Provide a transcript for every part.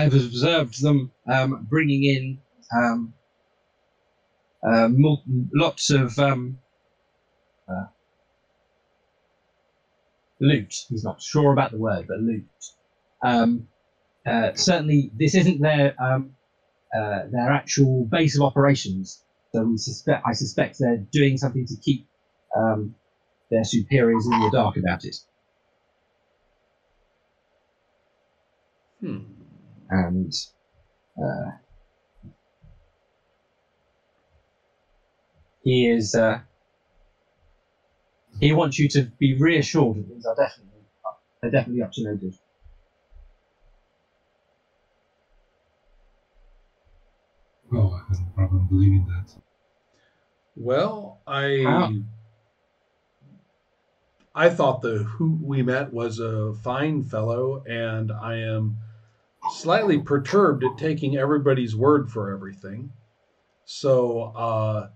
have observed them bringing in lots of loot. He's not sure about the word, but loot. Certainly, this isn't their actual base of operations. So I suspect they're doing something to keep their superiors in the dark about it. And he is. He wants you to be reassured that things are definitely up to no good. Oh, I have no problem believing that. Well, I thought the who we met was a fine fellow, and I am slightly perturbed at taking everybody's word for everything. So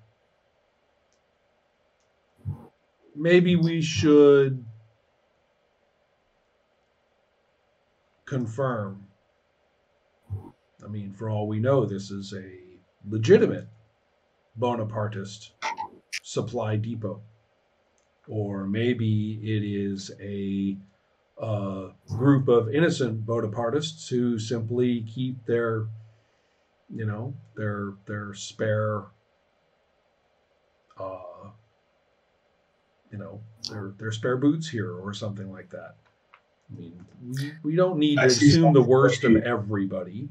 maybe we should confirm. I mean, for all we know, this is a legitimate Bonapartist supply depot. Or maybe it is a group of innocent Bonapartists who simply keep their, their spare, their spare boots here or something like that. I mean, we don't need to assume the worst of everybody.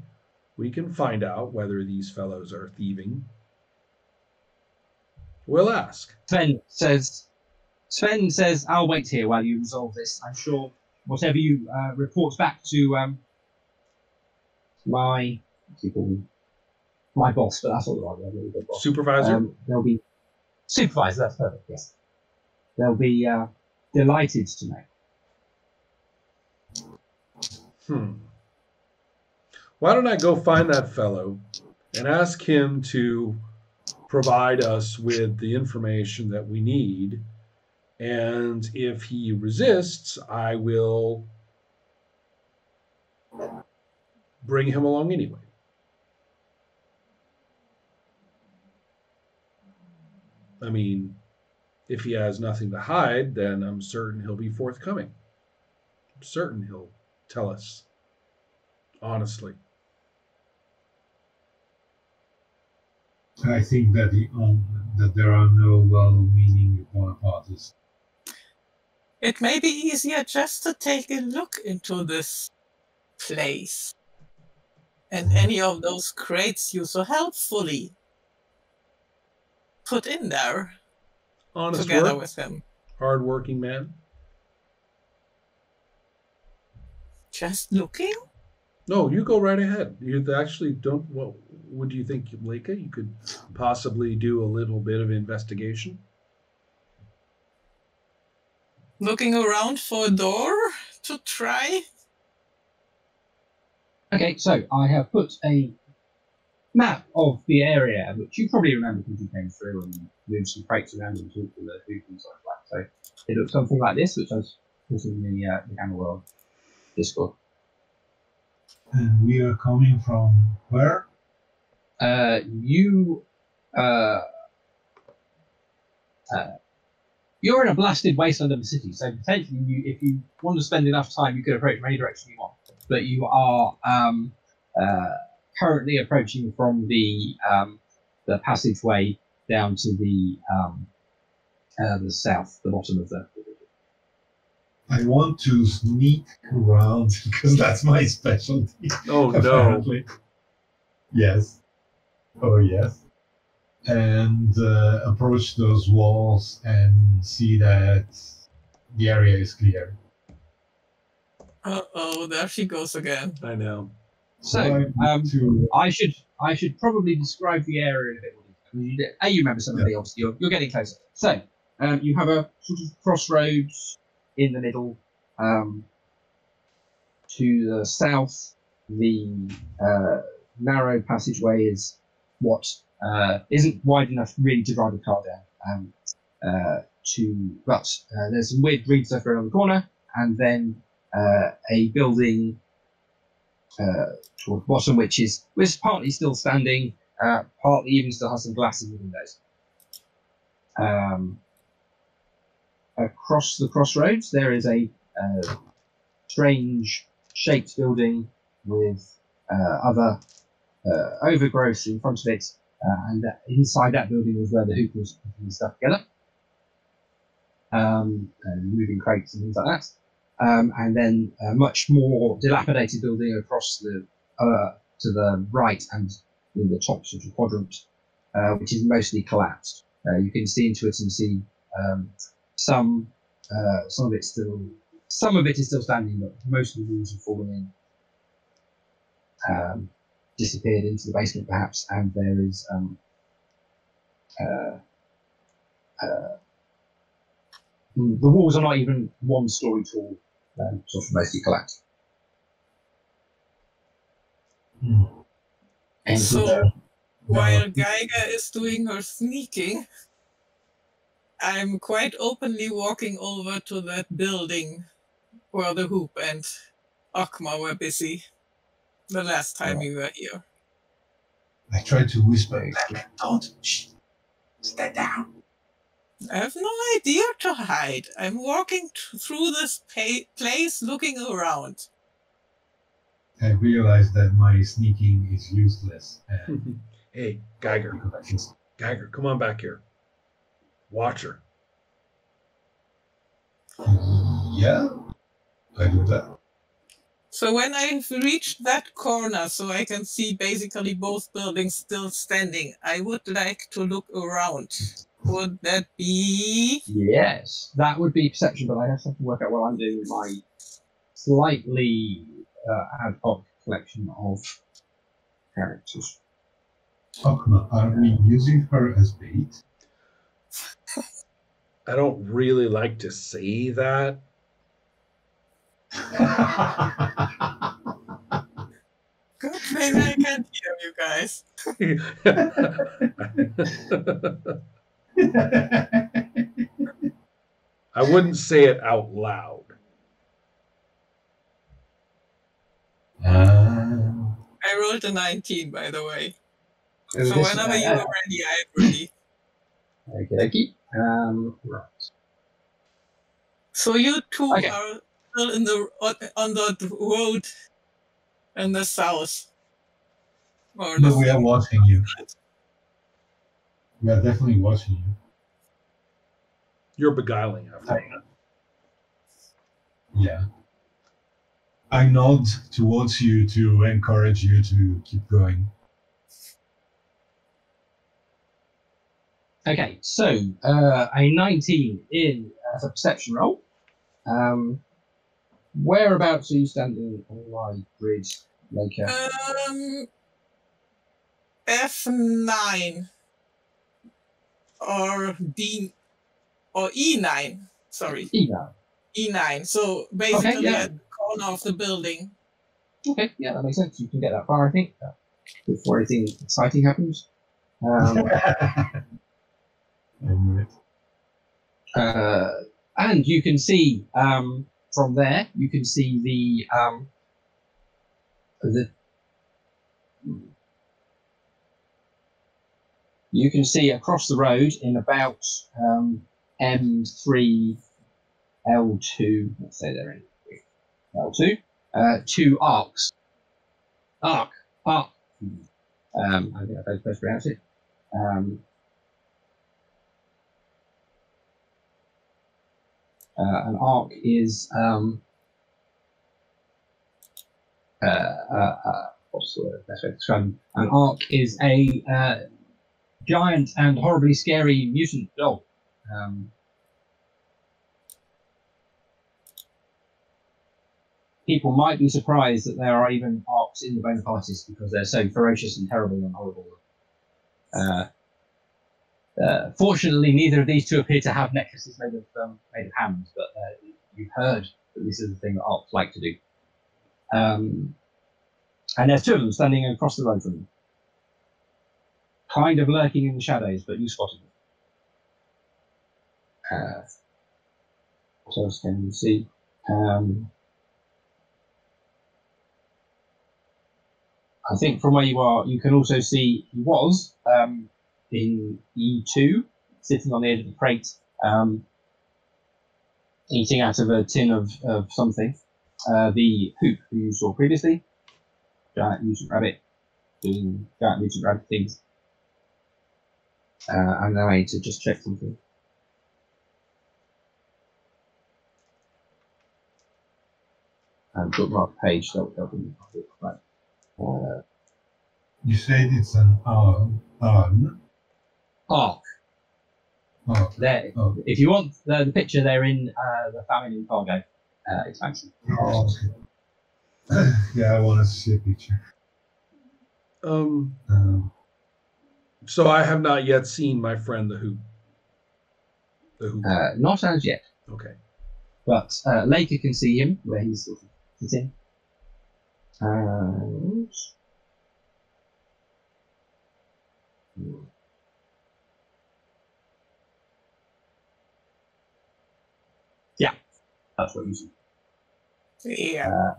We can find out whether these fellows are thieving. We'll ask. Sven says, I'll wait here while you resolve this. I'm sure whatever you report back to my boss, but that's all right. Really good boss. Supervisor? They'll be supervisor, that's perfect, yes. They'll be delighted to know. Why don't I go find that fellow and ask him to provide us with the information that we need, and if he resists, I will bring him along anyway. I mean, if he has nothing to hide, then I'm certain he'll be forthcoming. I'm certain he'll tell us honestly. I think that that there are no well-meaning Bonapartists. It may be easier just to take a look into this place. And any of those crates you so helpfully put in there. Honest together work. With him. Hard-working man. Just looking? No, you go right ahead. You actually don't. What do you think, Leica? You could possibly do a little bit of investigation. Looking around for a door to try? Okay, so I have put a map of the area, which you probably remember because you came through and moved some crates around and talked to the food and stuff like that. So it looks something like this, which I was putting in the Gamma World Discord. And we are coming from where? You're in a blasted wasteland of the city, so potentially, if you want to spend enough time, you could approach from any direction you want. But you are currently approaching from the passageway down to the south, the bottom of the. I want to sneak around because that's my specialty. Oh, apparently. No. Yes. Oh, yes. And approach those walls and see that the area is clear. Uh-oh, there she goes again. I know. So, I should probably describe the area in a bit more detail. You remember some of the obviously you're getting closer. So, you have a sort of crossroads in the middle. To the south, the narrow passageway is what isn't wide enough really to drive a car down. But there's some weird green stuff around the corner, and then a building toward the bottom, which is partly still standing, partly even still has some glass in the windows. Across the crossroads, there is a strange shaped building with other overgrowth in front of it, and inside that building was where the hoop was putting stuff together, and moving crates and things like that. And then a much more dilapidated building across the to the right and in the top sort of quadrant, which is mostly collapsed. You can see into it and see some of it is still standing, but most of the walls have fallen in, disappeared into the basement perhaps, and there is the walls are not even 1 story tall, sort of mostly collapsed. And So while Geiger is doing her sneaking, I'm quite openly walking over to that building where the hoop and Akma were busy the last time we were here. I tried to whisper, don't, shh, stay down. I have no idea to hide. I'm walking through this place looking around. I realized that my sneaking is useless. And Hey, Geiger. Geiger, come on back here. Watch her. Yeah, I do that. So when I've reached that corner, so I can see basically both buildings still standing, I would like to look around. Would that be? yes, that would be perception, but I have to work out what I'm doing with my slightly ad hoc collection of characters. Akma, are we using her as bait? I don't really like to say that. Good thing I can't hear you guys. I wouldn't say it out loud. I rolled a 19, by the way. So whenever you are ready, I'm ready. Okay. Right. So you two are still on the road in the south. No, we are watching you. We are definitely watching you. You're beguiling after that. Yeah. I nod towards you to encourage you to keep going. Okay, so a 19 in as a perception roll. Whereabouts are you standing on my grid, Laker? F9 or D or E9. Sorry. E9. E9. So basically at the corner of the building. Okay, yeah, that makes sense. You can get that far, I think, before anything exciting happens. And you can see from there, you can see you can see across the road in about M3 L2. Let's say they're in L2. 2 arcs. Arc. I think that's best to pronounce it. An arc is what's the best way to describe them? An arc is a giant and horribly scary mutant dog. People might be surprised that there are even arcs in the Bonapartists because they're so ferocious and terrible and horrible. Fortunately, neither of these two appear to have necklaces made of hams, but you've heard that this is the thing that arcs like to do. And there's 2 of them standing across the road from you, kind of lurking in the shadows, but you spotted them. What else can you see? I think from where you are, you can also see he was in E2, sitting on the edge of the crate, eating out of a tin of something. The hoop who you saw previously, giant mutant rabbit, doing giant mutant rabbit things. And now I need to just check something. And bookmark page, that'll be right. You said it's an arc. Arc. Oh, There. oh, If you want the picture, they're in the Famine in Cargo expansion. oh, okay. Yeah, I want to see a picture. So I have not yet seen my friend the Hoop. The Hoop. Not as yet, Okay. but Laker can see him where he's sort of sitting. And yeah, that's what you see. Yeah.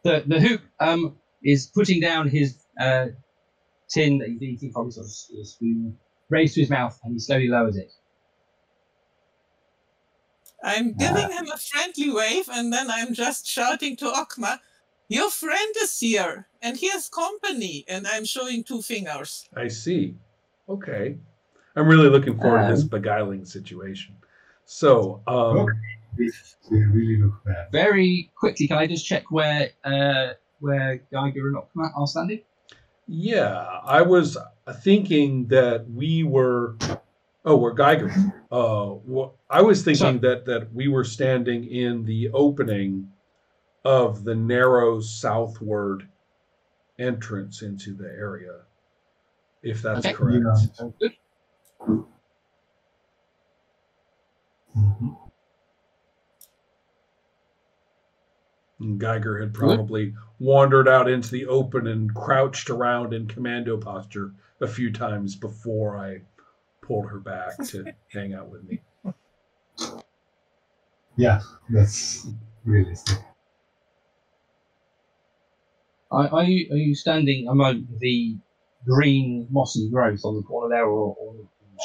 The hoop is putting down his tin that he's eating from, sort of a spoon, raised to his mouth, and he slowly lowers it. I'm giving him a friendly wave, and then I'm just shouting to Okma, "Your friend is here, and he has company," and I'm showing 2 fingers. I see. Okay. I'm really looking forward to this beguiling situation. So, They really look bad. Very quickly, can I just check where Geiger and Okma are standing? yeah, I was thinking that we were. Oh, we're Geiger. I was thinking that we were standing in the opening of the narrow southward entrance into the area, if that's correct. Yeah. Good. Mm-hmm. And Geiger had probably wandered out into the open and crouched around in commando posture a few times before I pulled her back to hang out with me. Yeah, that's realistic. Are you standing among the green mossy growth on the corner there, or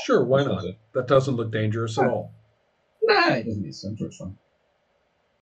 Sure, why not? That doesn't look dangerous at all. No, it doesn't. I'm sure it's fine.